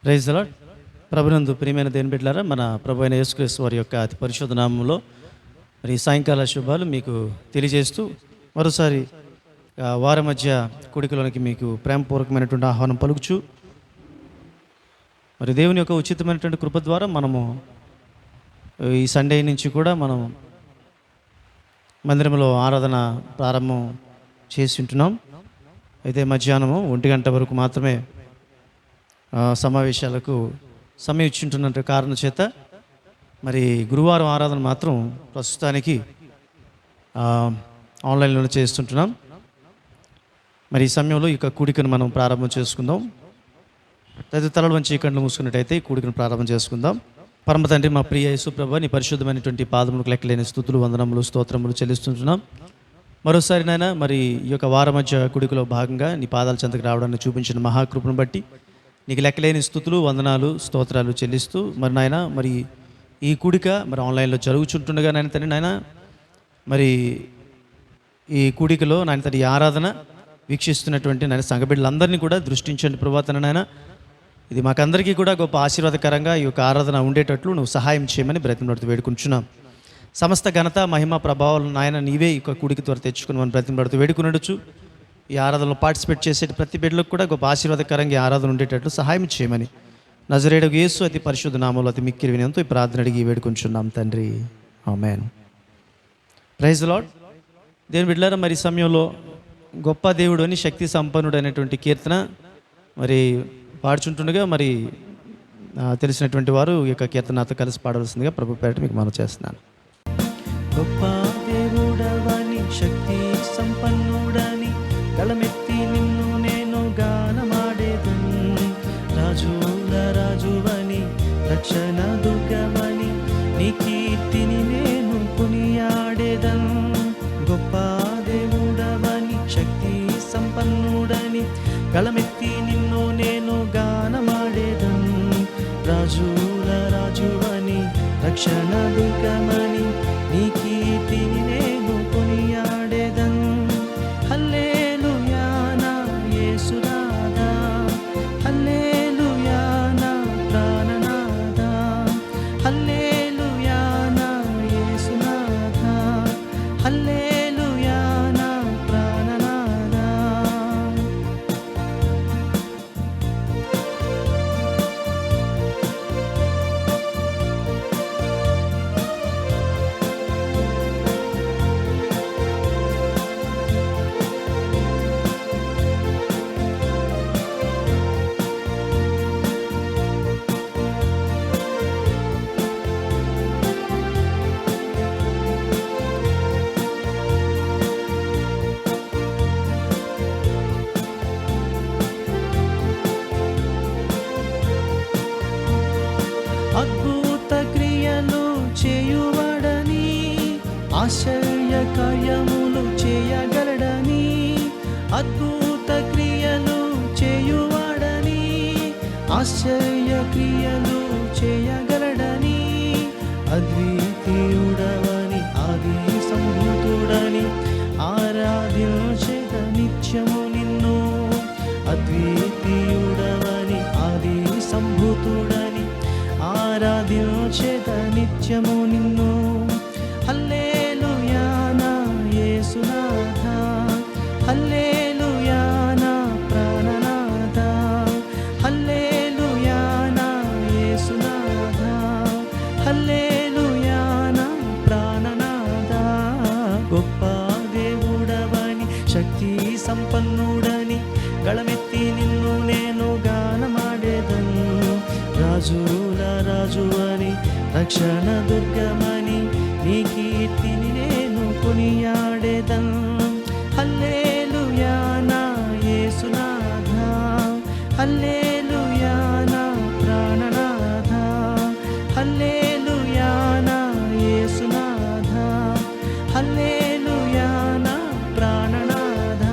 Praise the lord. ప్రభునందు ప్రియమైన దేవుని బిడ్డలారా, మన ప్రభు అయిన యేసుక్రీస్తు వారి యొక్క అతి పరిశుద్ధ నామములో మరి సాయంకాల శుభాలు మీకు తెలియజేస్తూ మరోసారి వార మధ్య కూడికలోనికి మీకు ప్రేమపూర్వకమైనటువంటి ఆహ్వానం పలుకుచు, మరి దేవుని యొక్క ఉచితమైనటువంటి కృప ద్వారా మనము ఈ సండే నుంచి కూడా మనం మందిరంలో ఆరాధన ప్రారంభం చేసి ఉంటున్నాం. అయితే మధ్యాహ్నము 1 గంట వరకు మాత్రమే సమావేశాలకు సమయం ఇచ్చింటున్న కారణం చేత మరి గురువారం ఆరాధన మాత్రం ప్రస్తుతానికి ఆన్లైన్లో చేస్తుంటున్నాం. మరి ఈ సమయంలో ఇక కూడికను మనం ప్రారంభం చేసుకుందాం. తలలు వంచి కళ్ళు మూసుకున్నట్టయితే ఈ కూడికను ప్రారంభం చేసుకుందాం. పరమ తండ్రి, మా ప్రియ యేసు ప్రభువా, నీ పరిశుద్ధమైనటువంటి పాదములకు లెక్కలేని స్తుతులు, వందనములు, స్తోత్రములు చెల్లిస్తుంటున్నాం. మరోసారి నాయన, మరి ఈ యొక్క వార మధ్య కూడికలో భాగంగా నీ పాదాల చెంతకు రావడానికి చూపించిన మహాకృపను బట్టి నీకు లెక్కలేని స్తుతులు, వందనాలు, స్తోత్రాలు చెల్లిస్తూ మరి నాయన, మరి ఈ కూడిక మరి ఆన్లైన్లో జరుగుతుంటుండగా నాయన తండ్రి, నాయన మరి ఈ కూడికలో నాయన తండ్రి ఈ ఆరాధన వీక్షిస్తున్నటువంటి నాయన సంఘ బిడ్డలందరినీ కూడా దృష్టించండి ప్రభాతన నాయన. ఇది మాకందరికీ కూడా గొప్ప ఆశీర్వాదకరంగా ఈ యొక్క ఆరాధన ఉండేటట్లు నువ్వు సహాయం చేయమని బ్రతిమలాడుతూ వేడుకుంటున్నాం. సమస్త ఘనత, మహిమ, ప్రభావాలు నాయన నీవే ఈ యొక్క కూడిక ద్వారా తెచ్చుకుని మనం బ్రతిమలాడుతూ వేడుకునొచ్చు. ఈ ఆరాధనలో పార్టిసిపేట్ చేసే ప్రతి బిడ్డలకు కూడా గొప్ప ఆశీర్వాదకరంగా ఈ ఆరాధన ఉండేటట్లు సహాయం చేయమని నజరేయుడగు యేసు అతి పరిశుద్ధ నామములో అతి మిక్కిలి వినయంతో ఈ ప్రార్థన అడిగి వేడుకుంటున్నాం తండ్రి, ఆమేన్. Praise the lord. దేవుని బిడ్డలారా, మరి సమయంలో గొప్ప దేవుడు అని శక్తి సంపన్నుడు అనేటువంటి కీర్తన మరి పాడుచుంటుండగా మరి తెలిసినటువంటి వారు ఈ యొక్క కీర్తన నాతో కలిసి పాడవలసిందిగా ప్రభు పేరిట మీకు మనవి చేస్తున్నాను. గొప్ప దేవుడవని, శక్తి సంపన్నుడని, గళమెత్తి నిన్ను నేను గానమాడేదను. రాజుల రాజువని, రక్షణ దుర్గమని, నీ కీర్తిని నేను కొనియాడేదను. గొప్ప దేవుడవని, శక్తి సంపన్నుడని, గళమెత్తి నిన్ను నేను గానమాడేదను. రాజుల రాజువని, రక్షణ దుర్గమని, నీ కీర్తిని నేను కొనియాడేదను. హల్లెలూయా నా యేసునాథా, హల్లెలూయా నా ప్రాణనాథా, హల్లెలూయా నా యేసునాథా, హల్లెలూయా నా ప్రాణనాథా. అద్భుత క్రియలు చేయువడని, ఆశ్చర్య కార్యములు చేయగలడని. అద్భుత క్రియలు చేయువడని, ఆశ్చర్య క్రియలు చేయగలడని. అద్వితీయుడవని, ఆది సంభూతుడని, ఆరాధించేద నిత్యము నిన్ను. అద్వితీయుడవని, ఆది సంభూతుడని, ఆరాధించేద నిత్యము నిన్ను. హల్లెలూయా నా యేసునాథా, హల్లెలూయా నా ప్రాణనాథా, హల్లెలూయా నా యేసునాథా, హల్లెలూయా నా ప్రాణనాథా. గొప్ప దేవుడవని, శక్తి సంపన్నుడని, గళమెత్తి నిన్ను నేను గానమాడేదను. రాజుల రాజువని, రక్షణ దుర్గమని, నీ కీర్తిని నేను కొనియాడేదను. హల్లెలూయా నా యేసునాథా, హల్లెలూయా నా ప్రాణనాథా, హల్లెలూయా నా యేసునాథా, హల్లెలూయా నా ప్రాణనాథా.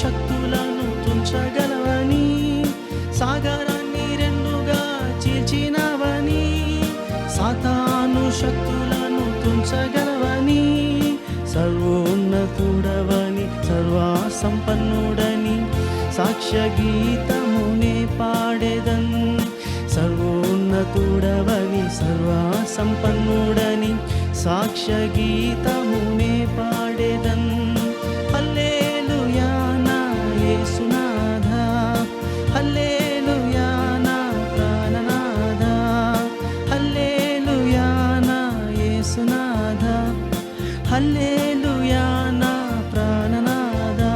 శక్తులను తుంచగలవని, సాగరాన్ని రెండుగా చీల్చినవని, సాతాను శక్తులను తుంచగలవని, సర్వోన్నతుడవని సర్వసంపన్నుడని సాక్ష్య గీతమునే పాడేదన్. సర్వోన్నతుడవని సర్వసంపన్నుడని సాక్ష్య గీతమునే పాడేదన్. హల్లెలూయా నా యేసునాథా, హల్లెలూయా నా ప్రాణనాథా, హల్లెలూయా నా యేసునాథా, హల్లెలూయా నా ప్రాణనాథా.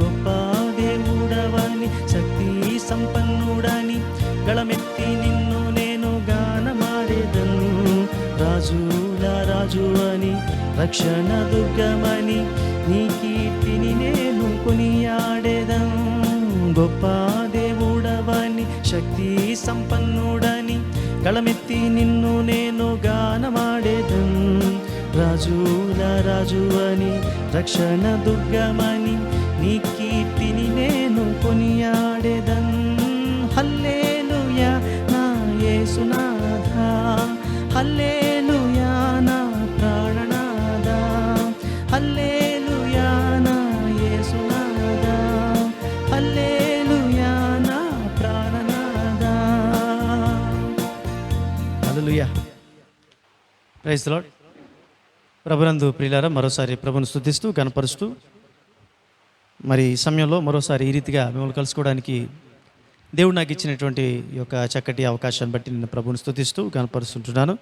గొప్ప దేవుడవని శక్తి సంపన్నుడని గళమెత్తి నిన్ను నేను గానమాడేదను. రాజుల రాజు అని రక్షణ దుర్గమని నీ కీర్తిని నేను కొనియాడేదను. గొప్ప దేవుడవని శక్తి సంపన్నుడని గళమెత్తి నిన్ను నేను గానమాడేదను. రాజుల రాజు అని రక్షణ దుర్గమని నీ కీర్తిని నేను కొనియాడేదన్. హల్లెలూయా నా యేసునాథా, హల్లెలూయా నా ప్రాణనాథా, హల్లెలూయా నా యేసునాథా, హల్లెలూయా నా ప్రాణనాథా. హల్లెలూయా. Praise the lord. ప్రభునందు ప్రియులారా, మరోసారి ప్రభుని స్తుతిస్తూ కనపరుస్తూ మరి ఈ సమయంలో మరోసారి ఈ రీతిగా మిమ్మల్ని కలుసుకోవడానికి దేవుడు నాకు ఇచ్చినటువంటి ఈ యొక్క చక్కటి అవకాశాన్ని బట్టి నేను ప్రభుని స్తుతిస్తూ కనపరుస్తుంటున్నాను.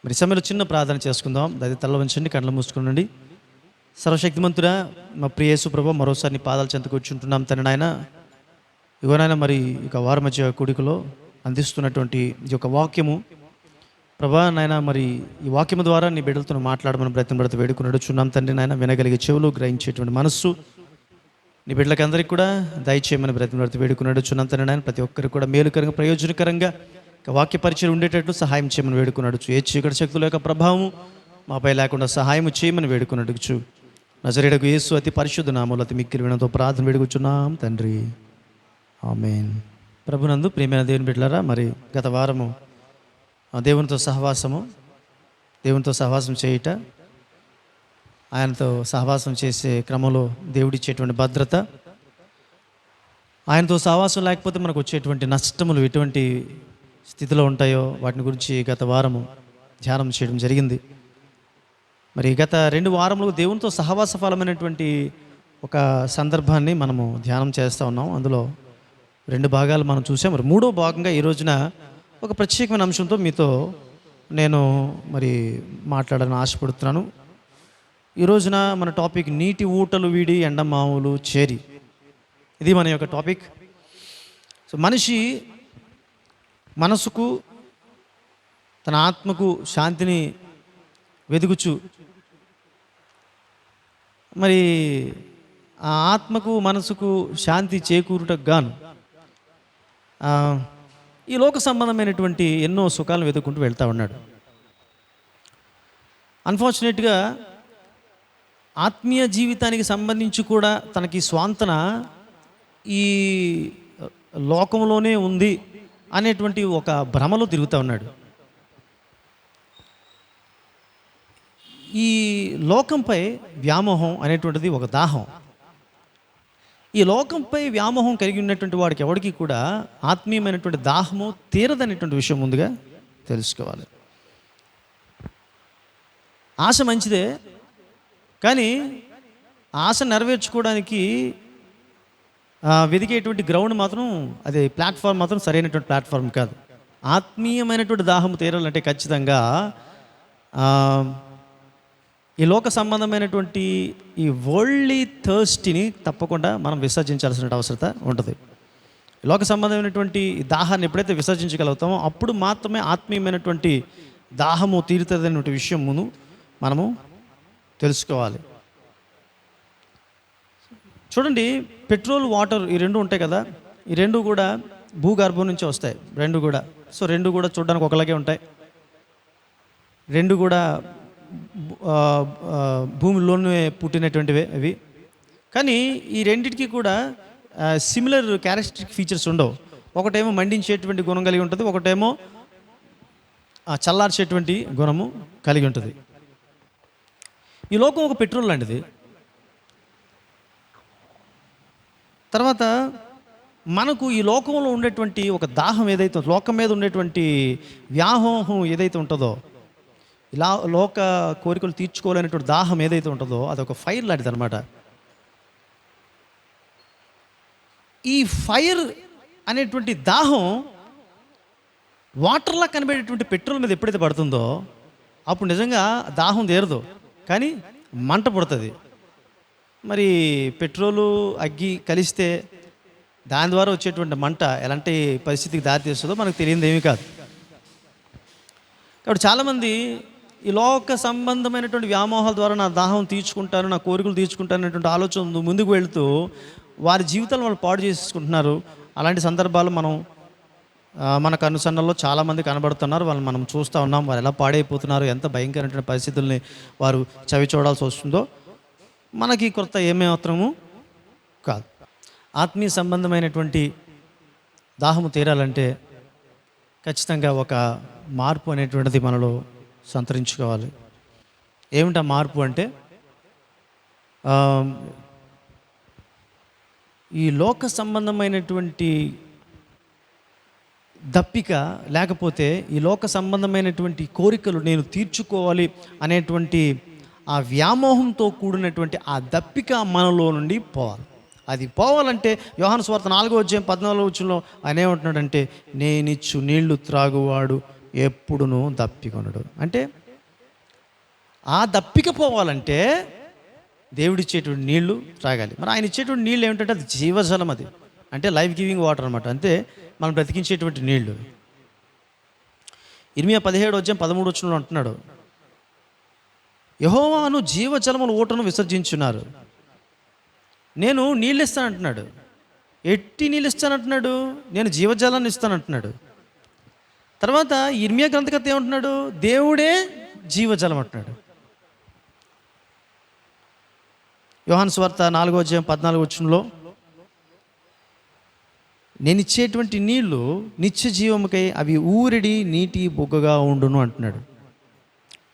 మరి సమయంలో చిన్న ప్రార్థన చేసుకుందాం. అది తల్ల వంచండి, కళ్ళ మూసుకునండి. సర్వశక్తిమంతుడా మా ప్రియ యేసు ప్రభువా, మరోసారి నీ పాదాల చెంతకు కూర్చుంటున్నాం తండ్రి నాయన. ఇగోనైనా మరి ఇక వార మధ్య కూడికలో అందిస్తున్నటువంటి ఈ యొక్క వాక్యము ప్రభా నాయన, మరి ఈ వాక్యము ద్వారా నీ బిడ్డలతో మాట్లాడమని బ్రతిమలాడుతూ వేడుకున్నాడు చున్నాం తండ్రి నాయన. వినగలిగే చెవులు, గ్రహించేటువంటి మనస్సు నీ బిడ్డలకి అందరికీ కూడా దయచేయమని బ్రతిమలాడుతూ వేడుకున్నాడు చున్నాం తండ్రి నాయన. ప్రతి ఒక్కరికి కూడా మేలుకరంగా, ప్రయోజనకరంగా వాక్య పరిచయం ఉండేటట్లు సహాయం చేయమని వేడుకున్నాడు. ఏ చీకటి శక్తుల యొక్క ప్రభావం మాపై లేకుండా సహాయం చేయమని వేడుకున్నాడు. నజరేయుడగు యేసు అతి పరిశుద్ధ నామములో అతి మిక్కిలి వినయంతో ప్రార్థన వేడుకుచున్నాం తండ్రి, ఆమేన్. ప్రభునందు ప్రియమైన దేవుని బిడ్డలారా, మరి గత వారము దేవునితో సహవాసం చేయుట, ఆయనతో సహవాసం చేసే క్రమంలో దేవుడిచ్చేటువంటి భద్రత, ఆయనతో సహవాసం లేకపోతే మనకు వచ్చేటువంటి నష్టములు ఎటువంటి స్థితిలో ఉంటాయో వాటిని గురించి గత వారము ధ్యానం చేయడం జరిగింది. మరి గత 2 వారములు దేవునితో సహవాస ఫలమైనటువంటి ఒక సందర్భాన్ని మనము ధ్యానం చేస్తూ ఉన్నాం. అందులో 2 భాగాలు మనం చూసాం. మరి 3వ భాగంగా ఈ రోజున ఒక ప్రత్యేకమైన అంశంతో మీతో నేను మరి మాట్లాడాలని ఆశపడుతున్నాను. ఈ రోజున మన టాపిక్ నీటి ఊటలు వీడి ఎండమావులు చేరి, ఇది మన యొక్క టాపిక్. సో మనిషి మనసుకు, తన ఆత్మకు శాంతిని వెదుగుచు, మరి ఆ ఆత్మకు మనసుకు శాంతి చేకూరుటకు గాను ఈ లోక సంబంధమైనటువంటి ఎన్నో సుఖాలను వెతుక్కుంటూ వెళ్తూ ఉన్నాడు. అన్ఫార్చునేట్గా ఆత్మీయ జీవితానికి సంబంధించి కూడా తనకి స్వాంతన ఈ లోకంలోనే ఉంది అనేటువంటి ఒక భ్రమలో తిరుగుతూ ఉన్నాడు. ఈ లోకంపై వ్యామోహం అనేటువంటిది ఒక దాహం. ఈ లోకంపై వ్యామోహం కలిగి ఉన్నటువంటి వాడికి ఎవరికి కూడా ఆత్మీయమైనటువంటి దాహము తీరదనేటువంటి విషయం ముందుగా తెలుసుకోవాలి. ఆశ మంచిదే, కానీ ఆశ నెరవేర్చుకోవడానికి వెదికేటువంటి గ్రౌండ్ మాత్రం, అది ప్లాట్ఫామ్ మాత్రం సరైనటువంటి ప్లాట్ఫామ్ కాదు. ఆత్మీయమైనటువంటి దాహము తీరాలంటే ఖచ్చితంగా ఈ లోక సంబంధమైనటువంటి ఈ వరల్డ్లీ థర్స్ట్ని తప్పకుండా మనం విసర్జించాల్సిన అవసరత ఉంటుంది. లోక సంబంధమైనటువంటి దాహాన్ని ఎప్పుడైతే విసర్జించగలుగుతామో అప్పుడు మాత్రమే ఆత్మీయమైనటువంటి దాహము తీరుతుందనే విషయమును మనము తెలుసుకోవాలి. చూడండి, పెట్రోల్, వాటర్ ఈ 2 ఉంటాయి కదా, ఈ 2 కూడా భూగర్భం నుంచి వస్తాయి. 2 కూడా సో 2 కూడా చూడడానికి ఒకలాగే ఉంటాయి. 2 కూడా భూమిలోనే పుట్టినటువంటివే అవి. కానీ ఈ రెండిటికి కూడా సిమిలర్ క్యారెక్టరిస్టిక్ ఫీచర్స్ ఉండవు. ఒకటేమో మండించేటువంటి గుణం కలిగి ఉంటుంది, ఒకటేమో చల్లార్చేటువంటి గుణము కలిగి ఉంటుంది. ఈ లోకం ఒక పెట్రోల్ లాంటిది. తర్వాత మనకు ఈ లోకంలో ఉండేటువంటి ఒక దాహం ఏదైతే, లోకం మీద ఉండేటువంటి వ్యామోహం ఏదైతే ఉంటుందో, ఇలా లోక కోరికలు తీర్చుకోలేనటువంటి దాహం ఏదైతే ఉంటుందో అదొక ఫైర్ లాంటిది అనమాట. ఈ ఫైర్ అనేటువంటి దాహం వాటర్లా కనబడేటువంటి పెట్రోల్ మీద ఎప్పుడైతే పడుతుందో అప్పుడు నిజంగా దాహం తీరదు, కానీ మంట పుడుతుంది. మరి పెట్రోలు అగ్గి కలిస్తే దాని ద్వారా వచ్చేటువంటి మంట ఎలాంటి పరిస్థితికి దారితీస్తుందో మనకు తెలియదు ఏమీ కాదు. కాబట్టి చాలామంది ఈ లోక సంబంధమైనటువంటి వ్యామోహాల ద్వారా నా దాహం తీర్చుకుంటాను, నా కోరికలు తీర్చుకుంటాను అనేటువంటి ఆలోచన ముందుకు వెళుతూ వారి జీవితాలను వాళ్ళు పాడు చేసుకుంటున్నారు. అలాంటి సందర్భాలు మన కనుసన్నల్లో చాలామంది కనబడుతున్నారు. వాళ్ళని మనం చూస్తూ ఉన్నాం. వారు ఎలా పాడైపోతున్నారు, ఎంత భయంకరమైన పరిస్థితుల్ని వారు చవి చూడాల్సి వస్తుందో మనకి కొత్త ఏమాత్రము కాదు. ఆత్మీయ సంబంధమైనటువంటి దాహము తీరాలంటే ఖచ్చితంగా ఒక మార్పు అనేటువంటిది మనలో సంతరించుకోవాలి. ఏమిటా మార్పు అంటే, ఈ లోక సంబంధమైనటువంటి దప్పిక, లేకపోతే ఈ లోక సంబంధమైనటువంటి కోరికలు నేను తీర్చుకోవాలి అనేటువంటి ఆ వ్యామోహంతో కూడినటువంటి ఆ దప్పిక మనలో నుండి పోవాలి. అది పోవాలంటే యోహాను సువార్త 4:14 ఆయన ఏమంటున్నాడంటే, నేనిచ్చు నీళ్లు త్రాగువాడు ఎప్పుడునూ దప్పికొనడు. అంటే ఆ దప్పిక పోవాలంటే దేవుడిచ్చేటువంటి నీళ్లు త్రాగాలి. మరి ఆయన ఇచ్చేటువంటి నీళ్ళు ఏమిటంటే అది జీవజలం, అది అంటే లైఫ్ గివింగ్ వాటర్ అనమాట. అంతే మనం బ్రతికించేటువంటి నీళ్లు. ఇర్మియా 17:13 అంటున్నాడు, యెహోవాను జీవజలముల ఊటను విసర్జించున్నారు, నేను నీళ్ళు ఇస్తానంటున్నాడు. ఎట్టి నీళ్ళు ఇస్తానంటున్నాడు? నేను జీవజలాన్ని ఇస్తానంటున్నాడు. తర్వాత ఇర్మియా గ్రంథకర్త ఏమంటున్నాడు? దేవుడే జీవజలం అంటున్నాడు. యోహాను సువార్త 4:14 నేను ఇచ్చేటువంటి నీళ్లు నిత్య జీవముకై అవి ఊరిడి నీటి బొగ్గగా ఉండును అంటున్నాడు.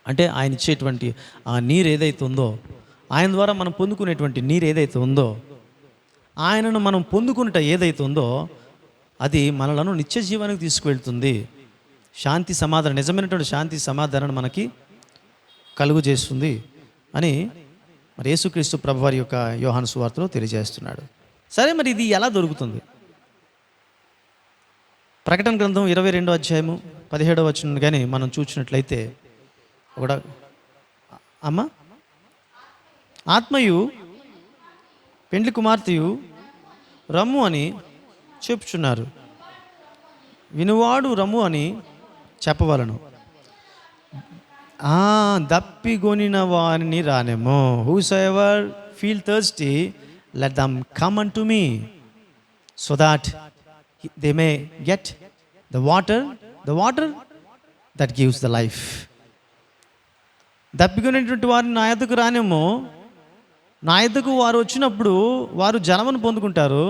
అంటే ఆయన ఇచ్చేటువంటి ఆ నీరు ఏదైతే ఉందో, ఆయన ద్వారా మనం పొందుకునేటువంటి నీరు ఏదైతే ఉందో, ఆయనను మనం పొందుకునేట ఏదైతే ఉందో అది మనలను నిత్య జీవానికి తీసుకువెళ్తుంది. శాంతి సమాధానం, నిజమైనటువంటి శాంతి సమాధానాన్ని మనకి కలుగు చేస్తుంది అని మరి యేసుక్రీస్తు ప్రభువారి యొక్క యోహాను సువార్తలో తెలియజేస్తున్నాడు. సరే, మరి ఇది ఎలా దొరుకుతుంది? ప్రకటన గ్రంథం 22:17 కానీ మనం చూసినట్లయితే, ఒక అమ్మ ఆత్మయు పెండ్లి కుమార్తెయు రమ్ము అని చెప్పుచున్నారు, వినువాడు రమ్ము అని చెప్పవలను. దప్పిగొనిన వారిని రానేమో. Whosoever feel thirsty let them come unto me so that they may get the water that gives the life. దప్పికొనేటువంటి వారిని నా యొద్దకు రానేమో. నా యొద్దకు వారు వచ్చినప్పుడు వారు జలమును పొందుకుంటారు.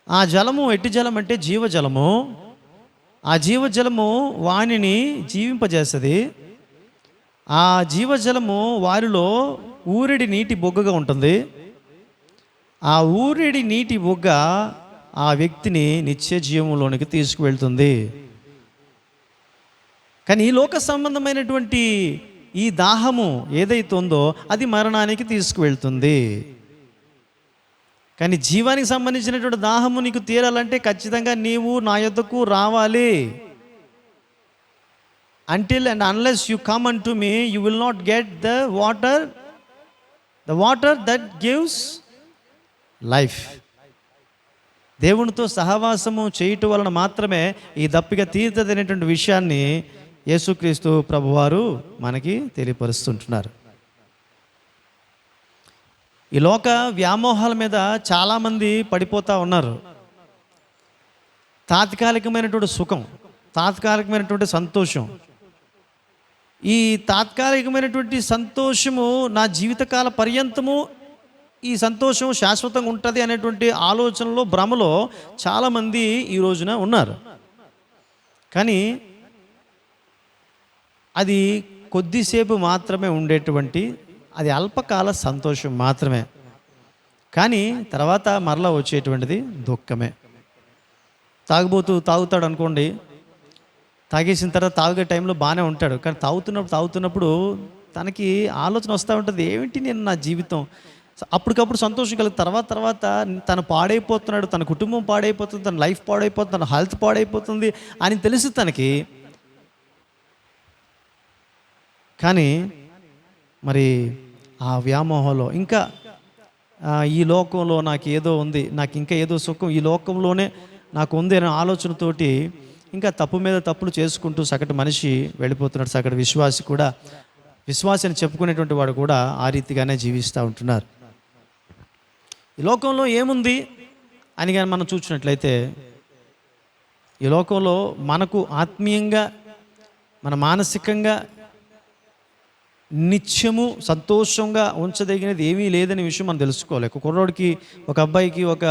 ఆ జలము ఎట్టి జలం అంటే జీవజలము. ఆ జీవజలము వానిని జీవింపజేస్తుంది. ఆ జీవజలము వారిలో ఊరిడి నీటి బొగ్గగా ఉంటుంది. ఆ ఊరిడి నీటి బొగ్గ ఆ వ్యక్తిని నిత్య జీవంలోనికి తీసుకువెళ్తుంది. కానీ ఈ లోక సంబంధమైనటువంటి ఈ దాహము ఏదైతే ఉందో అది మరణానికి తీసుకువెళ్తుంది. కానీ జీవానికి సంబంధించినటువంటి దాహము నీకు తీరాలంటే ఖచ్చితంగా నీవు నా యొద్దకు రావాలి. Until and unless you come unto me, you will not get the water that gives life. దేవునితో సహవాసము చేయటం వలన మాత్రమే ఈ దప్పిక తీరుతుంది అనేటువంటి విషయాన్ని యేసుక్రీస్తు ప్రభువారు మనకి తెలియపరుస్తుంటున్నారు. ఈ లోక వ్యామోహాల మీద చాలామంది పడిపోతూ ఉన్నారు. తాత్కాలికమైనటువంటి సుఖం, తాత్కాలికమైనటువంటి సంతోషం, ఈ తాత్కాలికమైనటువంటి సంతోషము నా జీవితకాల పర్యంతము ఈ సంతోషం శాశ్వతంగా ఉంటుంది అనేటువంటి ఆలోచనలో, భ్రమలో చాలామంది ఈ రోజున ఉన్నారు. కానీ అది కొద్దిసేపు మాత్రమే ఉండేటువంటి, అది అల్పకాల సంతోషం మాత్రమే. కానీ తర్వాత మరలా వచ్చేటువంటిది దుఃఖమే. తాగుతాడు అనుకోండి, తాగేసిన తర్వాత తాగే టైంలో బాగానే ఉంటాడు. కానీ తాగుతున్నప్పుడు తనకి ఆలోచన వస్తూ ఉంటుంది, ఏమిటి నేను నా జీవితం. అప్పటికప్పుడు సంతోషం కలిగి తర్వాత తను పాడైపోతున్నాడు, తన కుటుంబం పాడైపోతుంది, తన లైఫ్ పాడైపోతుంది, తన హెల్త్ పాడైపోతుంది అని తెలుసు తనకి. కానీ మరి ఆ వ్యామోహంలో ఇంకా ఈ లోకంలో నాకు ఏదో ఉంది, నాకు ఇంకా ఏదో సుఖం ఈ లోకంలోనే నాకు ఉంది అనే ఆలోచనతోటి ఇంకా తప్పు మీద తప్పులు చేసుకుంటూ సగటు మనిషి వెళ్ళిపోతున్నాడు. సగటు విశ్వాసి అని చెప్పుకునేటువంటి వాడు కూడా ఆ రీతిగానే జీవిస్తూ ఉంటున్నారు. ఈ లోకంలో ఏముంది అని కానీ మనం చూసినట్లయితే, ఈ లోకంలో మనకు ఆత్మీయంగా, మన మానసికంగా నిత్యము సంతోషంగా ఉంచదగినది ఏమీ లేదనే విషయం మనం తెలుసుకోవాలి. ఒక కుర్రోడికి, ఒక అబ్బాయికి ఒక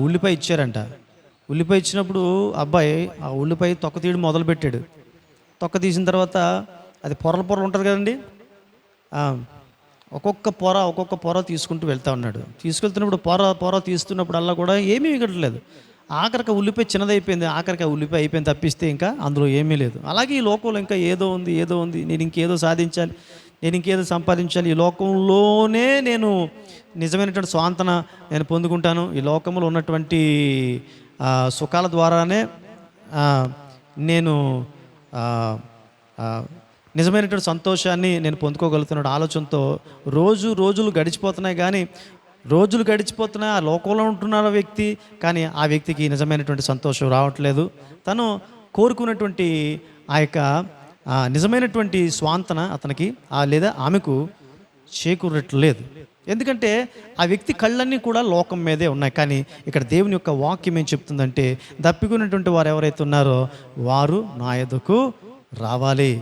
ఉల్లిపాయ ఇచ్చారంట. ఉల్లిపాయ ఇచ్చినప్పుడు అబ్బాయి ఆ ఉల్లిపాయ తొక్క తీయడం మొదలుపెట్టాడు. తొక్క తీసిన తర్వాత అది పొరలు ఉంటుంది కదండి, ఒక్కొక్క పొర తీసుకుంటూ వెళ్తూ ఉన్నాడు. తీసుకెళ్తున్నప్పుడు పొర తీస్తున్నప్పుడు అలా కూడా ఏమీ మిగలలేదు. ఆఖరికి ఉల్లిపాయ చిన్నదైపోయింది, ఆఖరికి ఉల్లిపాయ అయిపోయింది తప్పిస్తే ఇంకా అందులో ఏమీ లేదు. అలాగే ఈ లోకంలో ఇంకా ఏదో ఉంది, నేను ఇంకేదో సాధించాలి, నేను ఇంకేదో సంపాదించాలి, ఈ లోకంలోనే నేను నిజమైనటువంటి స్వాంతన నేను పొందుకుంటాను, ఈ లోకంలో ఉన్నటువంటి సుఖాల ద్వారానే నేను నిజమైనటువంటి సంతోషాన్ని నేను పొందుకోగలుగుతున్నాడు ఆలోచనతో రోజులు గడిచిపోతున్నాయి. కానీ రోజులు గడిచిపోతున్నాయి, ఆ లోకంలో ఉంటున్న వ్యక్తి, కానీ ఆ వ్యక్తికి నిజమైనటువంటి సంతోషం రావట్లేదు. తను కోరుకున్నటువంటి ఆ యొక్క నిజమైనటువంటి స్వాంతన అతనికి లేదా ఆమెకు చేకూరట్లేదు. ఎందుకంటే ఆ వ్యక్తి కళ్ళన్నీ కూడా లోకం మీదే ఉన్నాయి. కానీ ఇక్కడ దేవుని యొక్క వాక్యం ఏం చెప్తుందంటే, దప్పికున్నటువంటి వారు ఎవరైతే ఉన్నారో వారు నా యొద్దకు రావాలి.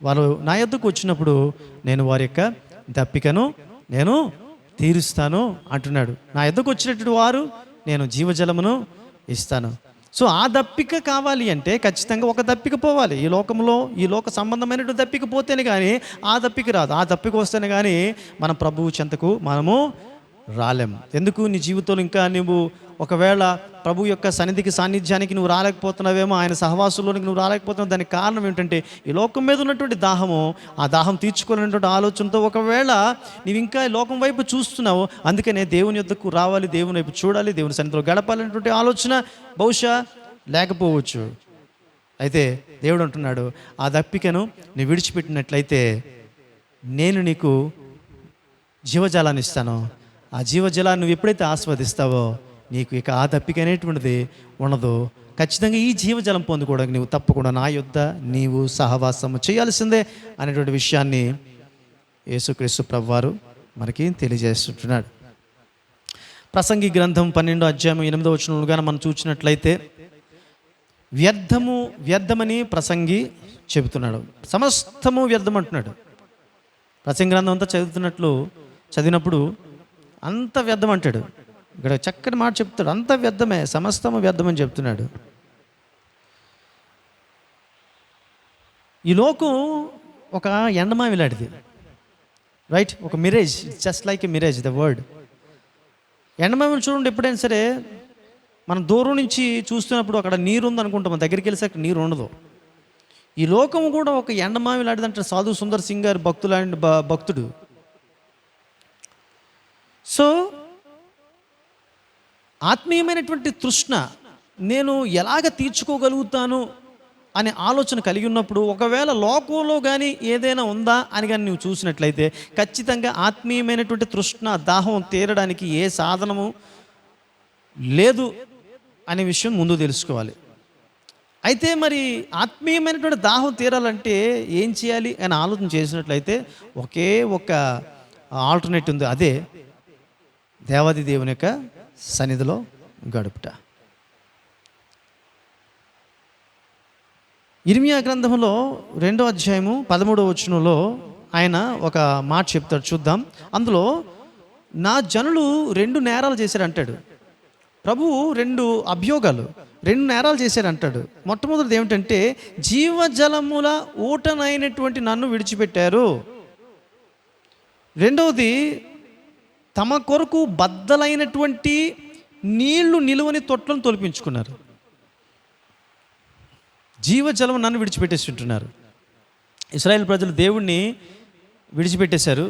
వారు నా యొద్దకు వచ్చినప్పుడు నేను వారి యొక్క దప్పికను నేను తీరుస్తాను అంటున్నాడు. నా యొద్దకు వచ్చినటువంటి వారు నేను జీవజలమును ఇస్తాను. సో ఆ దప్పిక కావాలి అంటే ఖచ్చితంగా ఒక దప్పిక పోవాలి. ఈ లోకంలో ఈ లోక సంబంధమైనటువంటి దప్పిక పోతేనే కానీ ఆ దప్పిక రాదు. ఆ దప్పిక వస్తేనే కానీ మన ప్రభువు చెంతకు మనము రాలేము. ఎందుకు నీ జీవితంలో ఇంకా నువ్వు ఒకవేళ ప్రభు యొక్క సన్నిధికి సాన్నిధ్యానికి నువ్వు రాలేకపోతున్నావేమో, ఆయన సహవాసంలోనికి నువ్వు రాలేకపోతున్నావు, దానికి కారణం ఏంటంటే ఈ లోకం మీద ఉన్నటువంటి దాహము, ఆ దాహం తీర్చుకోవాలనేటువంటి ఆలోచనతో ఒకవేళ నీవు ఇంకా లోకం వైపు చూస్తున్నావు. అందుకనే దేవుని యొద్దకు రావాలి, దేవుని వైపు చూడాలి, దేవుని సన్నిధిలో గడపాలనేటువంటి ఆలోచన బహుశా లేకపోవచ్చు. అయితే దేవుడు అంటున్నాడు, ఆ దప్పికను నువ్వు విడిచిపెట్టినట్లయితే నేను నీకు జీవజలాన్ని ఇస్తాను. ఆ జీవజలాన్ని నువ్వు ఎప్పుడైతే ఆస్వాదిస్తావో నీకు ఇక ఆ దప్పిక అనేటువంటిది ఉండదు. ఖచ్చితంగా ఈ జీవజలం పొందుకోవడానికి నువ్వు తప్పకుండా నా యొద్ద నీవు సహవాసము చేయాల్సిందే అనేటువంటి విషయాన్ని యేసుక్రీస్తు ప్రభువారు మనకి తెలియజేస్తుంటున్నాడు. ప్రసంగి గ్రంథం 12వ అధ్యాయం 8వ వచనంలో మనం చూసినట్లయితే వ్యర్థమని ప్రసంగి చెబుతున్నాడు. సమస్తము వ్యర్థం అంటున్నాడు. ప్రసంగి గ్రంథం అంతా చదివినప్పుడు అంత వ్యర్థం అంటాడు. ఇక్కడ చక్కటి మాట చెప్తాడు, అంత వ్యర్థమే, సమస్తము వ్యర్థమని చెప్తున్నాడు. ఈ లోకం ఒక ఎండమావి లాంటిది, రైట్? ఒక mirage, just like a mirage the word. ఎండమావిని చూడండి, ఎప్పుడైనా సరే మనం దూరం నుంచి చూస్తున్నప్పుడు అక్కడ నీరు ఉంది అనుకుంటాం, మన దగ్గరికి వెళ్ళి అక్కడ నీరు ఉండదు. ఈ లోకం కూడా ఒక ఎండమావి లాంటిది అంటే సాధు సుందర్ సింగ్ గారు భక్తుడు. సో ఆత్మీయమైనటువంటి తృష్ణ నేను ఎలాగ తీర్చుకోగలుగుతాను అనే ఆలోచన కలిగి ఉన్నప్పుడు, ఒకవేళ లోకంలో కానీ ఏదైనా ఉందా అని కానీ నువ్వు చూసినట్లయితే ఖచ్చితంగా ఆత్మీయమైనటువంటి తృష్ణ దాహం తీరడానికి ఏ సాధనము లేదు అనే విషయం ముందు తెలుసుకోవాలి. అయితే మరి ఆత్మీయమైనటువంటి దాహం తీరాలంటే ఏం చేయాలి అని ఆలోచన చేసినట్లయితే ఒకే ఒక ఆల్టర్నేట్ ఉంది, అదే దేవాది దేవుని యొక్క సన్నిధిలో గడుపుట. ఇర్మియా గ్రంథంలో 2వ అధ్యాయము 13వ వచనంలో ఆయన ఒక మాట చెప్తాడు, చూద్దాం. అందులో నా జనులు 2 నేరాలు చేశారు అంటాడు ప్రభువు. 2 అభియోగాలు, 2 నేరాలు చేశారు అంటాడు. మొట్టమొదటిది ఏమిటంటే జీవజలముల ఊటనైనటువంటి నన్ను విడిచిపెట్టారు. రెండవది తమ కొరకు బద్దలైనటువంటి నీళ్లు నిలువని తొట్లను తొలిపించుకున్నారు. జీవజలం నన్ను విడిచిపెట్టేసి ఉంటున్నారు. ఇశ్రాయేల్ ప్రజలు దేవుణ్ణి విడిచిపెట్టేశారు.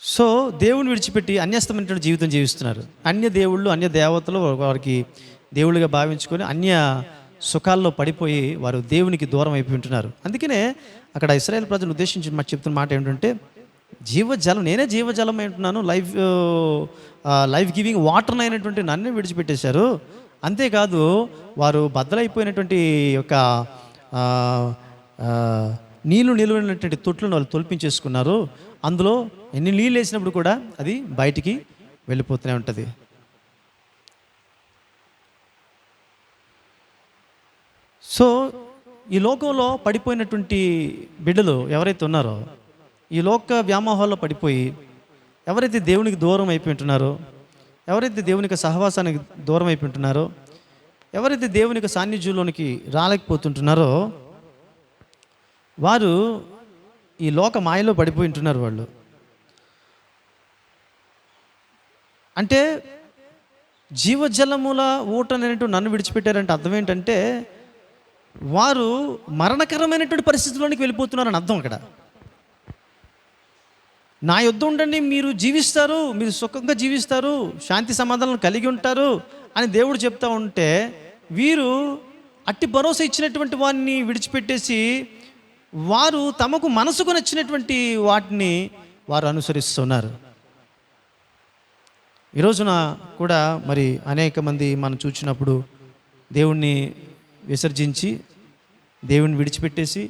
సో దేవుని విడిచిపెట్టి అన్యస్తమైనటువంటి జీవితం జీవిస్తున్నారు. అన్య దేవుళ్ళు, అన్య దేవతలు వారికి దేవుళ్ళుగా భావించుకొని అన్య సుఖాల్లో పడిపోయి వారు దేవునికి దూరం అయిపోయి ఉంటున్నారు. అందుకనే అక్కడ ఇశ్రాయేల్ ప్రజలు ఉద్దేశించి మాకు చెప్తున్న మాట ఏంటంటే జీవజలం, నేనే జీవజలం అంటున్నాను, లైఫ్ గివింగ్ వాటర్ అయినటువంటి నన్ను విడిచిపెట్టేశారు. అంతేకాదు వారు బద్దలైపోయినటువంటి యొక్క నీళ్లు నిలువైనటువంటి తొట్లను వాళ్ళు తొలిపించేసుకున్నారు. అందులో ఎన్ని నీళ్ళు వేసినప్పుడు కూడా అది బయటికి వెళ్ళిపోతూనే ఉంటుంది. సో ఈ లోకంలో పడిపోయినటువంటి బిడ్డలు ఎవరైతే ఉన్నారో, ఈ లోక వ్యామోహాల్లో పడిపోయి ఎవరైతే దేవునికి దూరం అయిపోయి ఉంటున్నారో, ఎవరైతే దేవునికి సహవాసానికి దూరం అయిపోయి ఉంటున్నారో, ఎవరైతే దేవునికి సాన్నిధ్యంలోనికి రాలేకపోతుంటున్నారో వారు ఈ లోక మాయలో పడిపోయి ఉంటున్నారు. వాళ్ళు అంటే జీవజలముల ఊటనేటు నన్ను విడిచిపెట్టారంటే అర్థం ఏంటంటే వారు మరణకరమైనటువంటి పరిస్థితుల్లోనికి వెళ్ళిపోతున్నారని అర్థం. అక్కడ నా యొద్ద ఉండండి, మీరు జీవిస్తారు, మీరు సుఖంగా జీవిస్తారు, శాంతి సమాధానం కలిగి ఉంటారు అని దేవుడు చెప్తా ఉంటే వీరు అట్టి భరోసా ఇచ్చినటువంటి వారిని విడిచిపెట్టేసి వారు తమకు మనసుకు నచ్చినటువంటి వాటిని వారు అనుసరిస్తున్నారు. ఈరోజున కూడా మరి అనేక మంది మనం చూసినప్పుడు దేవుణ్ణి విసర్జించి దేవుని విడిచిపెట్టేసి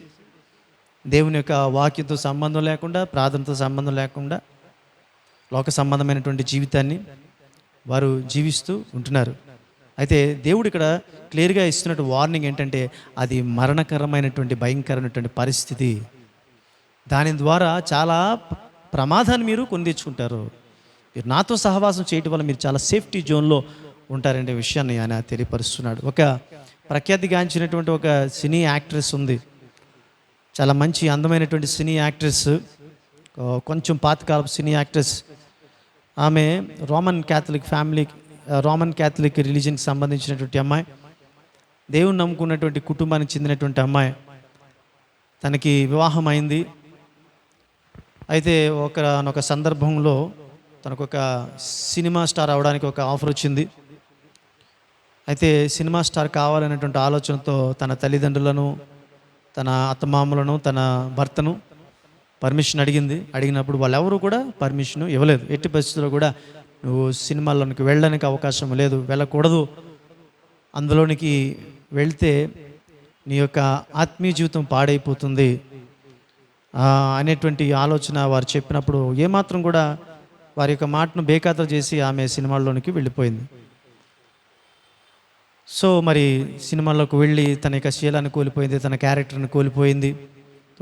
దేవుని యొక్క వాక్యంతో సంబంధం లేకుండా, ప్రార్థనతో సంబంధం లేకుండా లోక సంబంధమైనటువంటి జీవితాన్ని వారు జీవిస్తూ ఉంటున్నారు. అయితే దేవుడు ఇక్కడ క్లియర్గా ఇస్తున్నట్టు వార్నింగ్ ఏంటంటే అది మరణకరమైనటువంటి భయంకరమైనటువంటి పరిస్థితి. దాని ద్వారా చాలా ప్రమాదాన్ని మీరు కొని తెచ్చుకుంటారు. మీరు నాతో సహవాసం చేయటం వల్ల మీరు చాలా సేఫ్టీ జోన్లో ఉంటారనే విషయాన్ని ఆయన తెలియపరుస్తున్నాడు. ఒక ప్రఖ్యాతిగాంచినటువంటి ఒక సినీ యాక్ట్రెస్ ఉంది, చాలా మంచి అందమైనటువంటి సినీ యాక్ట్రెస్, కొంచెం పాతకాలపు సినీ యాక్ట్రెస్. ఆమె రోమన్ క్యాథలిక్ రిలీజన్కి సంబంధించినటువంటి అమ్మాయి, దేవుని నమ్ముకున్నటువంటి కుటుంబానికి చెందినటువంటి అమ్మాయి. తనకి వివాహం అయింది. అయితే ఒక సందర్భంలో తనకు ఒక సినిమా స్టార్ అవడానికి ఒక ఆఫర్ వచ్చింది. అయితే సినిమా స్టార్ కావాలనేటువంటి ఆలోచనతో తన తల్లిదండ్రులను, తన అత్తమామలను, తన భర్తను పర్మిషన్ అడిగినప్పుడు వాళ్ళెవరూ కూడా పర్మిషన్ ఇవ్వలేదు. ఎట్టి పరిస్థితుల్లో కూడా నువ్వు సినిమాల్లోనికి వెళ్ళడానికి అవకాశం లేదు, వెళ్ళకూడదు, అందులోనికి వెళ్తే నీ యొక్క ఆత్మీయ జీవితం పాడైపోతుంది అనేటువంటి ఆలోచన వారు చెప్పినప్పుడు ఏమాత్రం కూడా వారి యొక్క మాటను బేఖాతరు చేసి ఆమె సినిమాల్లోనికి వెళ్ళిపోయింది. సో మరి సినిమాల్లోకి వెళ్ళి తన యొక్క శీలాన్ని కోల్పోయింది, తన క్యారెక్టర్ని కోల్పోయింది.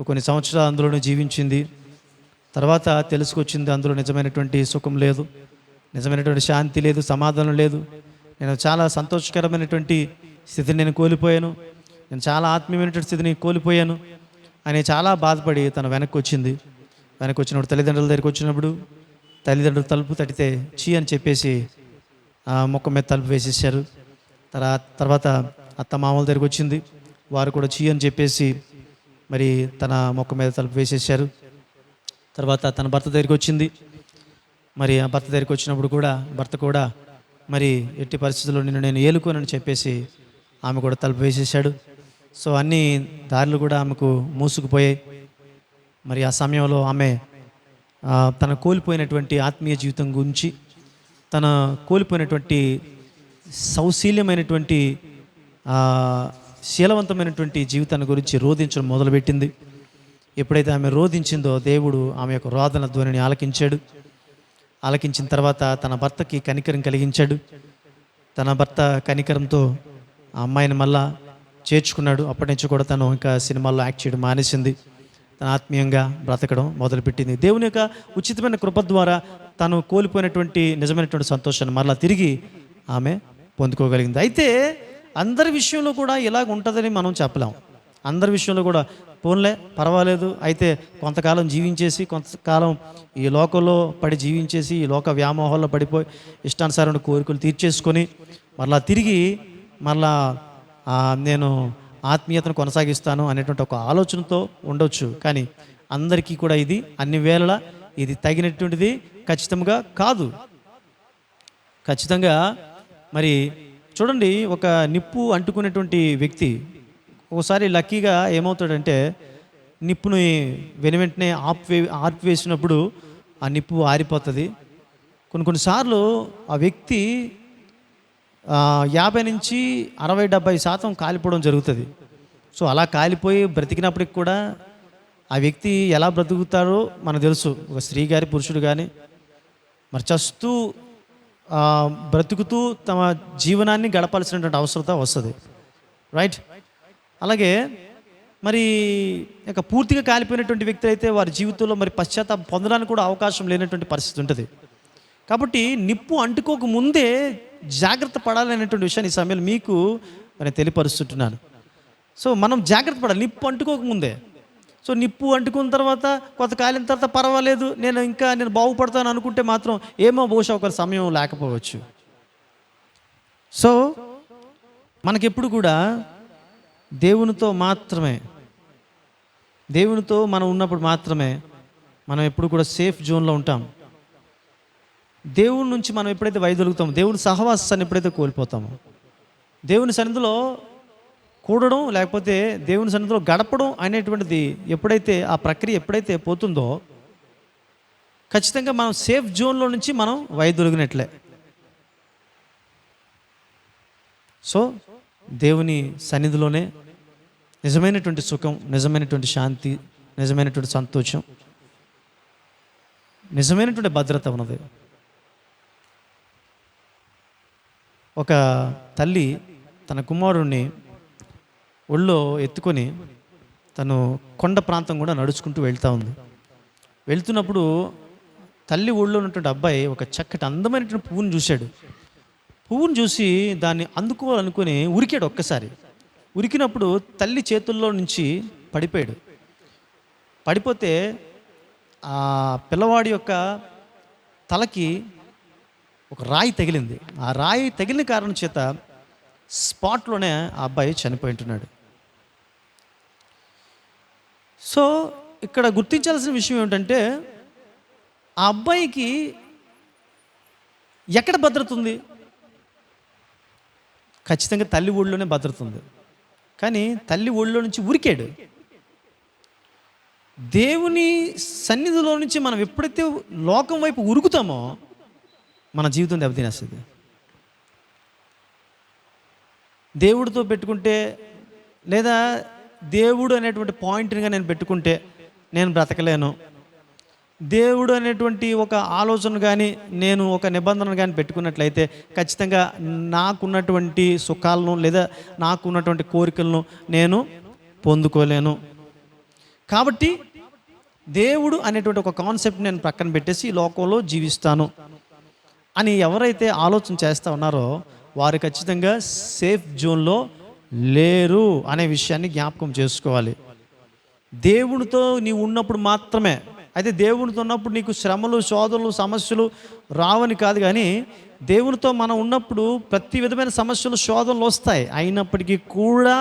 కొన్ని సంవత్సరాలు అందులోనే జీవించింది. తర్వాత తెలుసుకొచ్చింది అందులో నిజమైనటువంటి సుఖం లేదు, నిజమైనటువంటి శాంతి లేదు, సమాధానం లేదు. నేను చాలా సంతోషకరమైనటువంటి స్థితిని నేను కోల్పోయాను, నేను చాలా ఆత్మీయమైనటువంటి స్థితిని కోల్పోయాను అని చాలా బాధపడి తను వెనక్కి వచ్చినప్పుడు తల్లిదండ్రుల దగ్గరికి వచ్చినప్పుడు తల్లిదండ్రులు తలుపు తట్టితే చీ అని చెప్పేసి ముఖం మీద తలుపు వేసేసారు. తర్వాత అత్త మామూలు దగ్గరికి వచ్చింది, వారు కూడా చీ అని చెప్పేసి మరి తన ముఖం మీద తలుపు వేసేసారు. తర్వాత తన భర్త దగ్గరికి వచ్చింది. మరి ఆ భర్త దగ్గరికి వచ్చినప్పుడు కూడా భర్త కూడా మరి ఎట్టి పరిస్థితుల్లో నేను ఏలుకోనని చెప్పేసి ఆమె కూడా తలుపు వేసేసాడు. సో అన్ని దారులు కూడా ఆమెకు మూసుకుపోయాయి. మరి ఆ సమయంలో ఆమె తన కోల్పోయినటువంటి ఆత్మీయ జీవితం గురించి, తన కోల్పోయినటువంటి సౌశీల్యమైనటువంటి శీలవంతమైనటువంటి జీవితాన్ని గురించి రోధించడం మొదలుపెట్టింది. ఎప్పుడైతే ఆమె రోధించిందో దేవుడు ఆమె యొక్క రోదన ధ్వనిని ఆలకించిన తర్వాత తన భర్తకి కనికరం కలిగించాడు. తన భర్త కనికరంతో ఆ అమ్మాయిని మళ్ళా చేర్చుకున్నాడు. అప్పటి నుంచి కూడా తను ఇంకా సినిమాల్లో యాక్ట్ చేయడం మానేసింది. తన ఆత్మీయంగా బ్రతకడం మొదలుపెట్టింది. దేవుని యొక్క ఉచితమైన కృప ద్వారా తను కోల్పోయినటువంటి నిజమైనటువంటి సంతోషాన్ని మరలా తిరిగి ఆమె పొందుకోగలిగింది. అయితే అందరి విషయంలో కూడా ఇలాగ ఉంటుందని మనం చెప్పలేం. అందరి విషయంలో కూడా పోన్లే పర్వాలేదు, అయితే కొంతకాలం జీవించేసి కొంతకాలం ఈ లోకంలో పడి జీవించేసి ఈ లోక వ్యామోహాల్లో పడిపోయి ఇష్టానుసారమైన కోరికలు తీర్చేసుకొని మరలా తిరిగి మరలా నేను ఆత్మీయతను కొనసాగిస్తాను అనేటువంటి ఒక ఆలోచనతో ఉండొచ్చు. కానీ అందరికీ కూడా ఇది అన్ని వేళలా ఇది తగినటువంటిది ఖచ్చితంగా కాదు. ఖచ్చితంగా మరి చూడండి, ఒక నిప్పు అంటుకునేటువంటి వ్యక్తి ఒకసారి లక్కీగా ఏమవుతాడంటే నిప్పుని వెనువెంటనే ఆర్పివేసినప్పుడు ఆ నిప్పు ఆరిపోతుంది. కొన్నిసార్లు ఆ వ్యక్తి 50 నుంచి 60-70% కాలిపోవడం జరుగుతుంది. సో అలా కాలిపోయి బ్రతికినప్పటికి కూడా ఆ వ్యక్తి ఎలా బ్రతుకుతారో మనకు తెలుసు. ఒక స్త్రీ కానీ పురుషుడు కానీ మరి చస్తూ బ్రతుకుతూ తమ జీవనాన్ని గడపాల్సినటువంటి అవసరత వస్తుంది, రైట్? అలాగే మరి ఇక పూర్తిగా కాలిపోయినటువంటి వ్యక్తి అయితే వారి జీవితంలో మరి పశ్చాత్తాపం పొందడానికి కూడా అవకాశం లేనటువంటి పరిస్థితి ఉంటుంది. కాబట్టి నిప్పు అంటుకోక ముందే జాగ్రత్త పడాలనేటువంటి విషయాన్ని ఈ సమయంలో మీకు నేను తెలియపరుస్తుంటున్నాను. సో మనం జాగ్రత్త పడాలి నిప్పు అంటుకోక ముందే. సో నిప్పు అంటుకున్న తర్వాత కొంత కాలిన తర్వాత పర్వాలేదు, నేను బాగుపడతాను అనుకుంటే మాత్రం ఏమో బహుశా ఒక సమయం లేకపోవచ్చు. సో మనకెప్పుడు కూడా దేవునితో మనం ఉన్నప్పుడు మాత్రమే మనం ఎప్పుడు కూడా సేఫ్ జోన్లో ఉంటాం. దేవుని నుంచి మనం ఎప్పుడైతే వైదొలుగుతామో, దేవుని సహవాసాన్ని ఎప్పుడైతే కోల్పోతామో, దేవుని సన్నిధిలో కూడడం లేకపోతే దేవుని సన్నిధిలో గడపడం అనేటువంటిది ఎప్పుడైతే ఆ ప్రక్రియ ఎప్పుడైతే పోతుందో ఖచ్చితంగా మనం సేఫ్ జోన్లో నుంచి మనం వైదొలిగినట్లే. సో దేవుని సన్నిధిలోనే నిజమైనటువంటి సుఖం, నిజమైనటువంటి శాంతి, నిజమైనటువంటి సంతోషం, నిజమైనటువంటి భద్రత ఉన్నది. ఒక తల్లి తన కుమారుడిని ఒళ్ళో ఎత్తుకొని తను కొండ ప్రాంతం కూడా నడుచుకుంటూ వెళ్తూ ఉంది. వెళ్తున్నప్పుడు తల్లి ఒళ్ళో ఉన్నటువంటి అబ్బాయి ఒక చక్కటి అందమైనటువంటి పువ్వును చూశాడు. పువ్వును చూసి దాన్ని అందుకోవాలనుకుని ఉరికాడు. ఒక్కసారి ఉరికినప్పుడు తల్లి చేతుల్లో నుంచి పడిపోయాడు. పడిపోతే ఆ పిల్లవాడి యొక్క తలకి ఒక రాయి తగిలింది. ఆ రాయి తగిలిన కారణం చేత స్పాట్లోనే ఆ అబ్బాయి చనిపోయి ఉంటున్నాడు. సో ఇక్కడ గుర్తించాల్సిన విషయం ఏమిటంటే ఆ అబ్బాయికి ఎక్కడ భద్రత ఉంది? ఖచ్చితంగా తల్లి ఊళ్ళోనే భద్రత ఉంది. కానీ తల్లి ఊళ్ళో నుంచి ఉరికాడు. దేవుని సన్నిధిలో నుంచి మనం ఎప్పుడైతే లోకం వైపు ఉరుకుతామో మన జీవితం దెబ్బతినేస్తుంది. దేవుడితో పెట్టుకుంటే లేదా దేవుడు అనేటువంటి పాయింట్గా నేను పెట్టుకుంటే నేను బ్రతకలేను, దేవుడు అనేటువంటి ఒక ఆలోచన కానీ నేను ఒక నిబంధన కానీ పెట్టుకున్నట్లయితే ఖచ్చితంగా నాకున్నటువంటి సుఖాలను లేదా నాకున్నటువంటి కోరికలను నేను పొందుకోలేను. కాబట్టి దేవుడు అనేటువంటి ఒక కాన్సెప్ట్ నేను పక్కన పెట్టేసి లోకంలో జీవిస్తాను అని ఎవరైతే ఆలోచన చేస్తూ ఉన్నారో వారు ఖచ్చితంగా సేఫ్ జోన్లో లేరు అనే విషయాన్ని జ్ఞాపకం చేసుకోవాలి. దేవునితో నీవు ఉన్నప్పుడు మాత్రమే. అయితే దేవునితో ఉన్నప్పుడు నీకు శ్రమలు, శోధనలు, సమస్యలు రావని కాదు, కానీ దేవునితో మనం ఉన్నప్పుడు ప్రతి విధమైన సమస్యలు, శోధనలు వస్తాయి. అయినప్పటికీ కూడా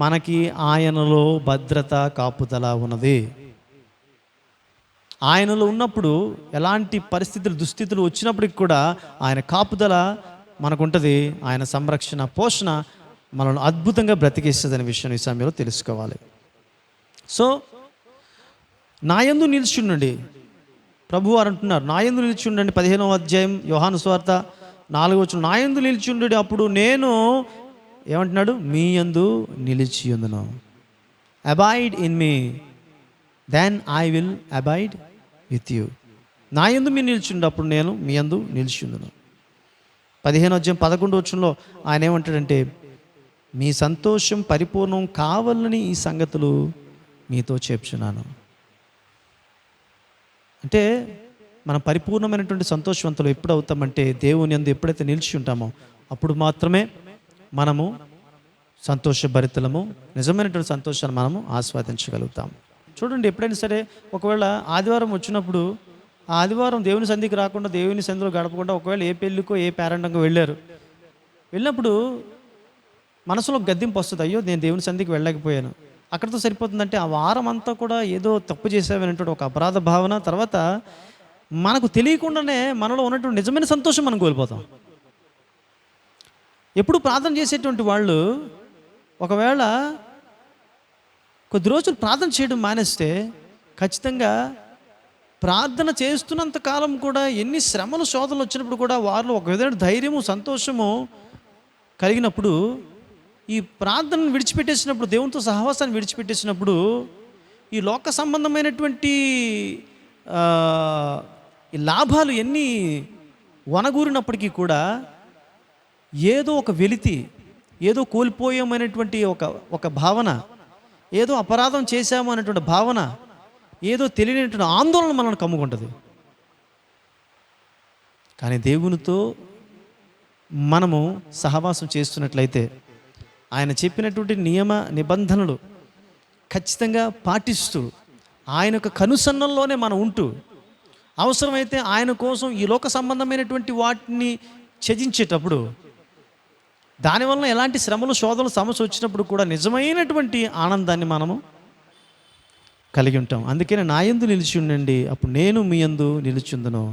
మనకి ఆయనలో భద్రత, కాపుదల ఉన్నది. ఆయనలో ఉన్నప్పుడు ఎలాంటి పరిస్థితులు, దుస్థితులు వచ్చినప్పటికి కూడా ఆయన కాపుదల మనకుంటుంది. ఆయన సంరక్షణ, పోషణ మనల్ని అద్భుతంగా బ్రతికేస్తుంది అనే విషయం ఈ సమయంలో తెలుసుకోవాలి. సో నా యందు నిలిచుండండి, ప్రభు వారు అంటున్నారు, నా యందు నిలిచుండండి. 15వ అధ్యాయం యోహాను సువార్త 4వ నా యందు నిలిచుండండి, అప్పుడు నేను ఏమంటున్నాడు? మీ యందు నిలిచి ఉందును. Abide in me then I will abide with you. నా యందు మీరు నిలిచిండు, అప్పుడు నేను మీ యందు నిలిచి ఉందును. 15వ అధ్యాయం 11వ ఆయన ఏమంటాడంటే, మీ సంతోషం పరిపూర్ణం కావాలని ఈ సంగతులు మీతో చెప్తున్నాను. అంటే మనం పరిపూర్ణమైనటువంటి సంతోషవంతులు ఎప్పుడు అవుతామంటే దేవుని యందు ఎప్పుడైతే నిలిచి ఉంటామో అప్పుడు మాత్రమే మనము సంతోషభరితులము, నిజమైనటువంటి సంతోషాన్ని మనము ఆస్వాదించగలుగుతాము. చూడండి, ఎప్పుడైనా సరే ఒకవేళ ఆదివారం వచ్చినప్పుడు ఆ ఆదివారం దేవుని సంధికి రాకుండా, దేవుని సంధిలో గడపకుండా ఒకవేళ ఏ పెళ్ళికో ఏ పేరెంటంకో వెళ్ళినప్పుడు మనసులో గద్దింపు వస్తుంది, అయ్యో నేను దేవుని సంధికి వెళ్ళలేకపోయాను. అక్కడితో సరిపోతుందంటే ఆ వారం అంతా కూడా ఏదో తప్పు చేసామనేటువంటి ఒక అపరాధ భావన, తర్వాత మనకు తెలియకుండానే మనలో ఉన్నటువంటి నిజమైన సంతోషం మనం కోల్పోతాం. ఎప్పుడు ప్రార్థన చేసేటువంటి వాళ్ళు ఒకవేళ కొద్ది రోజులు ప్రార్థన చేయడం మానేస్తే ఖచ్చితంగా ప్రార్థన చేస్తున్నంత కాలం కూడా ఎన్ని శ్రమలు శోధనలు వచ్చినప్పుడు కూడా వారిలో ఒక విధమైన ధైర్యము సంతోషము కలిగినప్పుడు ఈ ప్రార్థనను విడిచిపెట్టేసినప్పుడు, దేవునితో సహవాసాన్ని విడిచిపెట్టేసినప్పుడు ఈ లోక సంబంధమైనటువంటి ఈ లాభాలు ఎన్ని వనగూరినప్పటికీ కూడా ఏదో ఒక వెలితి, ఏదో కోల్పోయామనేటువంటి ఒక భావన, ఏదో అపరాధం చేశాము అనేటువంటి భావన, ఏదో తెలియనటువంటి ఆందోళన మనల్ని కమ్ముకుంటుంది. కానీ దేవునితో మనము సహవాసం చేస్తున్నట్లయితే ఆయన చెప్పినటువంటి నియమ నిబంధనలు ఖచ్చితంగా పాటిస్తూ ఆయన యొక్క కనుసన్నల్లోనే మనం ఉంటూ అవసరమైతే ఆయన కోసం ఈ లోక సంబంధమైనటువంటి వాటిని త్యజించేటప్పుడు, దానివల్ల ఎలాంటి శ్రమలు శోధనలు సమస్య వచ్చినప్పుడు కూడా నిజమైనటువంటి ఆనందాన్ని మనము కలిగి ఉంటాం. అందుకనే నా యందు నిలిచి ఉండండి, అప్పుడు నేను మీ యందు నిలిచుందును,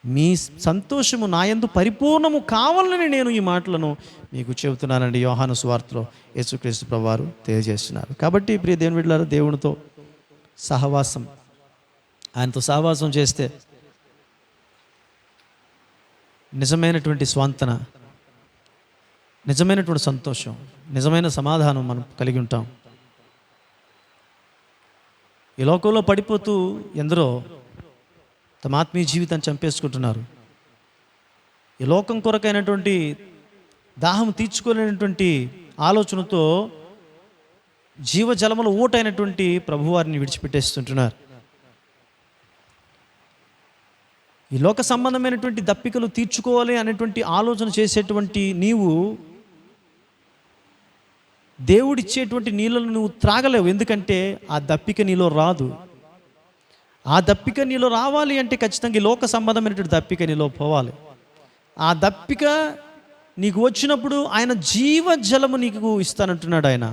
మీ సంతోషము నా యందు పరిపూర్ణము కావాలని నేను ఈ మాటలను మీకు చెబుతున్నానండి. యోహాను సువార్తలో యేసుక్రీస్తు ప్రభువారు తెలియజేస్తున్నారు. కాబట్టి ప్రియ దేవుని బిడ్డలారా, దేవునితో సహవాసం, ఆయనతో సహవాసం చేస్తే నిజమైనటువంటి స్వాంతన, నిజమైనటువంటి సంతోషం, నిజమైన సమాధానం మనం కలిగి ఉంటాం. ఈ లోకంలో పడిపోతూ ఎందరో తమ ఆత్మీయ జీవితాన్ని చంపేసుకుంటున్నారు. ఈ లోకం కొరకైనటువంటి దాహం తీర్చుకోలేనటువంటి ఆలోచనతో జీవజలముల ఊటైనటువంటి ప్రభువారిని విడిచిపెట్టేస్తుంటున్నారు. ఈ లోక సంబంధమైనటువంటి దప్పికలు తీర్చుకోవాలి అనేటువంటి ఆలోచన చేసేటువంటి నీవు దేవుడిచ్చేటువంటి నీళ్ళను నువ్వు త్రాగలేవు. ఎందుకంటే ఆ దప్పిక నీలో రాదు. ఆ దప్పిక నీలో రావాలి అంటే ఖచ్చితంగా ఈ లోక సంబంధమైనటువంటి దప్పిక నీలో పోవాలి. ఆ దప్పిక నీకు వచ్చినప్పుడు ఆయన జీవజలము నీకు ఇస్తానంటున్నాడు. ఆయన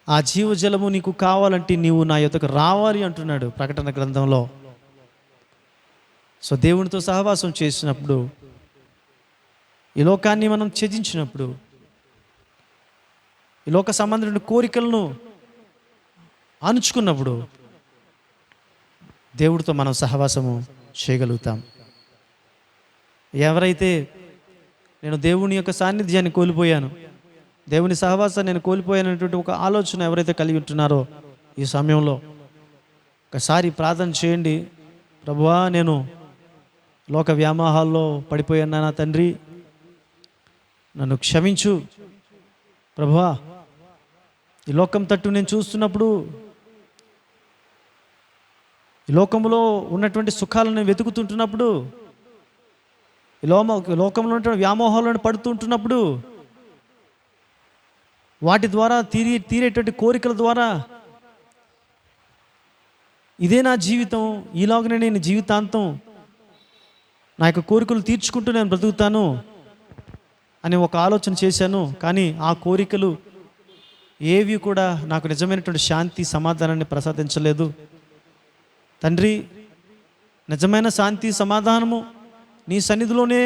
ఆ జీవజలము నీకు కావాలంటే నీవు నా యొద్దకు రావాలి అంటున్నాడు ప్రకటన గ్రంథంలో. సో దేవునితో సహవాసం చేసినప్పుడు, ఈ లోకాన్ని మనం త్యజించినప్పుడు, ఈ లోక సంబంధమైన కోరికలను అణుచుకున్నప్పుడు దేవుడితో మనం సహవాసము చేయగలుగుతాం. ఎవరైతే నేను దేవుని యొక్క సాన్నిధ్యాన్ని కోల్పోయాను, దేవుని సహవాసాన్ని నేను కోల్పోయానటువంటి ఒక ఆలోచన ఎవరైతే కలిగి ఉంటున్నారో ఈ సమయంలో ఒకసారి ప్రార్థన చేయండి. ప్రభువా, నేను లోక వ్యామోహాల్లో పడిపోయాను నా తండ్రి, నన్ను క్షమించు ప్రభువా. ఈ లోకం తట్టు నేను చూస్తున్నప్పుడు, ఈ లోకంలో ఉన్నటువంటి సుఖాలను వెతుకుతుంటున్నప్పుడు, ఈ లోకంలో ఉన్నటువంటి వ్యామోహాలను పడుతుంటున్నప్పుడు, వాటి ద్వారా తీరేటువంటి కోరికల ద్వారా ఇదే నా జీవితం, ఈలోగానే నేను జీవితాంతం నా యొక్క కోరికలు తీర్చుకుంటూ నేను బ్రతుకుతాను అని ఒక ఆలోచన చేశాను. కానీ ఆ కోరికలు ఏవి కూడా నాకు నిజమైనటువంటి శాంతి సమాధానాన్ని ప్రసాదించలేదు. తండ్రి, నిజమైన శాంతి సమాధానము నీ సన్నిధిలోనే,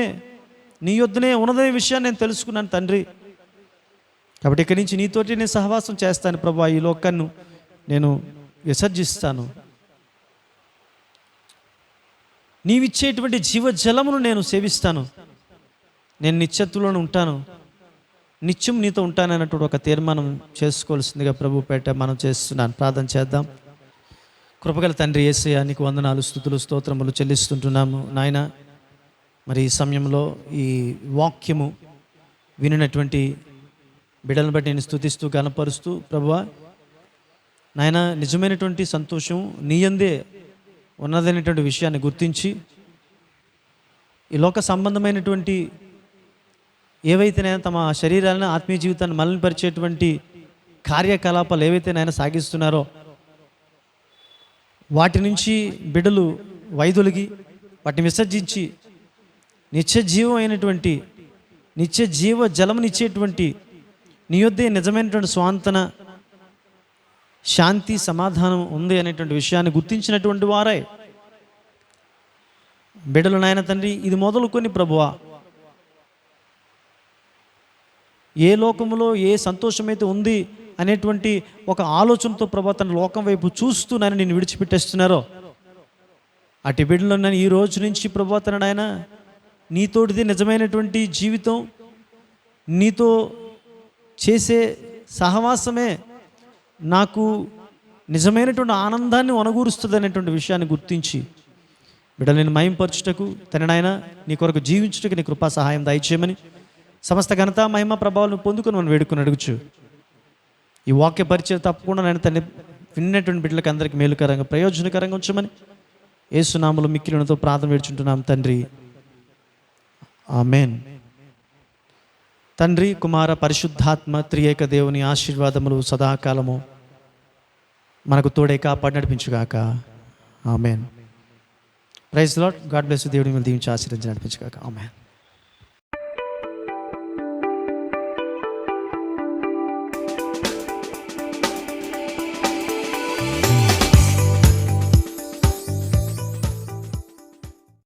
నీ యొద్దనే ఉన్నదనే విషయాన్ని నేను తెలుసుకున్నాను తండ్రి. కాబట్టి ఇక్కడి నుంచి నీతోటి నేను సహవాసం చేస్తాను ప్రభా. ఈ లోకాన్ని నేను విసర్జిస్తాను. నీవిచ్చేటువంటి జీవజలమును నేను సేవిస్తాను. నేను నిత్యత్వంలోనే ఉంటాను, నిత్యం నీతో ఉంటానన్నటువంటి ఒక తీర్మానం చేసుకోవాల్సిందిగా ప్రభు పేట మనం చేస్తున్నాను. ప్రార్థన చేద్దాం. కృపగల తండ్రి యేసయ్య, నీకు వందనాలు, స్తుతులు, స్తోత్రములు చెల్లిస్తుంటున్నాము నాయన. మరి ఈ సమయంలో ఈ వాక్యము వినినటువంటి బిడ్డలను బట్టి నేను స్తుతిస్తూ గణపరుస్తూ ప్రభువా నాయన నిజమైనటువంటి సంతోషం నీ యందే ఉన్నదనేటువంటి విషయాన్ని గుర్తించి ఈ లోక సంబంధమైనటువంటి ఏవైతేనైనా తమ శరీరాలను ఆత్మీయ జీవితాన్ని మలినపరిచేటువంటి కార్యకలాపాలు ఏవైతే నాయన సాగిస్తున్నారో వాటి నుంచి బిడ్డలు వైదొలిగి వాటిని విసర్జించి నిత్య జీవం అయినటువంటి నిత్య జీవ జలమునిచ్చేటువంటి నీ యొద్దే నిజమైనటువంటి స్వాంతన శాంతి సమాధానం ఉంది అనేటువంటి విషయాన్ని గుర్తించినటువంటి వారే బిడ్డలు నాయన తండ్రి ఇది మొదలుకొని ప్రభువా ఏ లోకములో ఏ సంతోషమైతే ఉంది అనేటువంటి ఒక ఆలోచనతో ప్రభా తన లోకం వైపు చూస్తూ నాయన నేను విడిచిపెట్టేస్తున్నారో అటు బిడ్డలో నన్ను ఈ రోజు నుంచి ప్రభా తన నాయన నీతోటిది నిజమైనటువంటి జీవితం నీతో చేసే సహవాసమే నాకు నిజమైనటువంటి ఆనందాన్ని ఒనగూరుస్తుంది అనేటువంటి విషయాన్ని గుర్తించి బిడ్డలు నేను మహింపరచుటకు తన నాయన నీ కొరకు జీవించుటకు నీ కృపా సహాయం దయచేయమని సమస్త ఘనత మహిమ ప్రభావాలను పొందుకొని మనం వేడుకొని అడుగుచు ఈ వాక్య పరిచయం తప్పకుండా నేను తన విన్నటువంటి బిడ్డలకు అందరికీ మేలుకరంగా ప్రయోజనకరంగా ఉంచమని యేసునామములో మిక్కిలినతో ప్రార్థన వేడుచుంటున్నాం తండ్రి, ఆమేన్. తండ్రి కుమార పరిశుద్ధాత్మ త్రియేక దేవుని ఆశీర్వాదములు సదాకాలము మనకు తోడే కాపాడి నడిపించుగాక. ఆమేన్. Praise the lord. God bless you. దేవుని మిమ్మల్ని దీవించి ఆశీర్వదించి నడిపించుగాక. ఆమేన్.